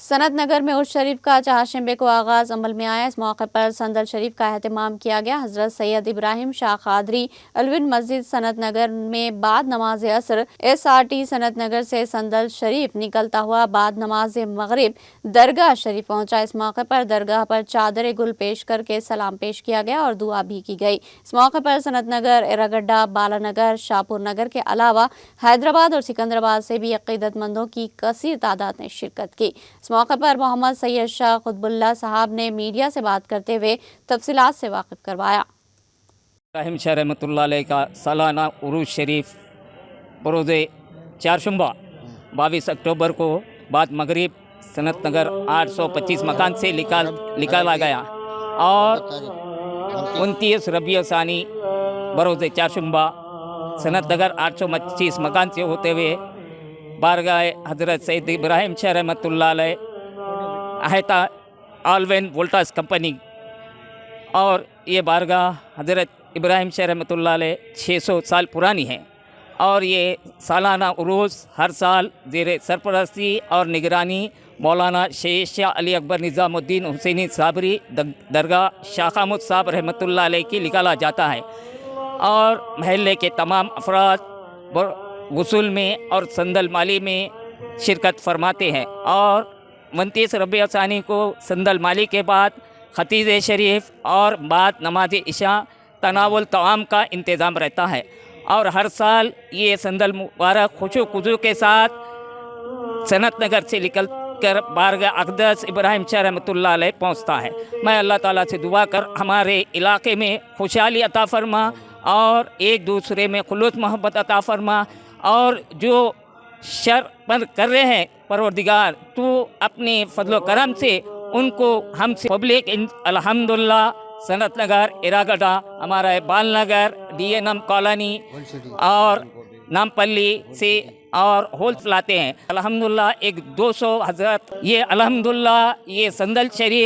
सनत नगर में उर्स शरीफ का चहारशंबे को आगाज अमल में आया। इस मौके पर संदल शरीफ का एहतमाम किया गया। हजरत सैयद इब्राहिम शाह कादरी अलविन मस्जिद सनत नगर में बाद नमाज असर SRT सनत नगर से संदल शरीफ निकलता हुआ बाद नमाज मगरिब दरगाह शरीफ पहुंचा। इस मौके पर दरगाह पर चादर गुल पेश करके सलाम पेश किया गया और दुआ भी की गई। इस मौके पर सनत नगर, एरागड्डा, बालानगर, शाहपुर नगर के अलावा हैदराबाद और सिकंदराबाद से भी अकीदतमंदों की कसीर तादाद ने शिरकत की। इस मौके पर मोहम्मद सैयद शाह कुतुबुल्लाह साहब ने मीडिया से बात करते हुए तफसीलात से वाकिफ करवाया। इब्राहिम शाह रहमतुल्लाह अलैह का सालाना उरूस शरीफ बरोज़े चारशंबा 22 अक्टूबर को बाद मगरिब सनत नगर 825 मकान से निकाला गया और 29 रबीउल सानी बरोज़े चारशंबा सनत नगर 825 मकान से होते हुए बारगाह हज़रत सैयद इब्राहिम शाह रहमतुल्लाह अलैह आहता आलवेन वोल्टास कंपनी और ये बारगाह हज़रत इब्राहिम शाह रहमतुल्लाह अलैह 600 साल पुरानी है और ये सालाना उरूस हर साल ज़ेर सरपरस्ती और निगरानी मौलाना शेख शाह अली अकबर निज़ामुद्दीन हुसैनी साबरी दरगाह शाह मुद साहब रहमतुल्लाह अलैह की निकाला जाता है और महल्ले के तमाम अफराद वसूल में और संदल माली में शिरकत फरमाते हैं और 29 रबीउल सानी को संदल माली के बाद खतीज शरीफ और बाद नमाज इशा तनावुल तआम का इंतज़ाम रहता है और हर साल ये संदल मुबारक खुशो खुजू के साथ सनत नगर से निकल कर बारगाह अक़दस इब्राहिम शाह रहमतुल्लाह अलैह पहुँचता है। मैं अल्लाह ताला से दुआ कर हमारे इलाके में खुशहाली अता फरमा और एक दूसरे में खुलूस मोहब्बत अता फरमा और जो शर बंद कर रहे हैं परवरदिगार तो अपने फजलो करम से उनको हमसे पब्लिक अल्हम्दुलिल्लाह सनत नगर, एरागड्डा, हमारा बाल नगर, DNM कॉलोनी और नामपल्ली से और होल्स लाते हैं। अल्हम्दुलिल्लाह एक 200 हज़रत ये अल्हम्दुलिल्लाह ये संदल शरीफ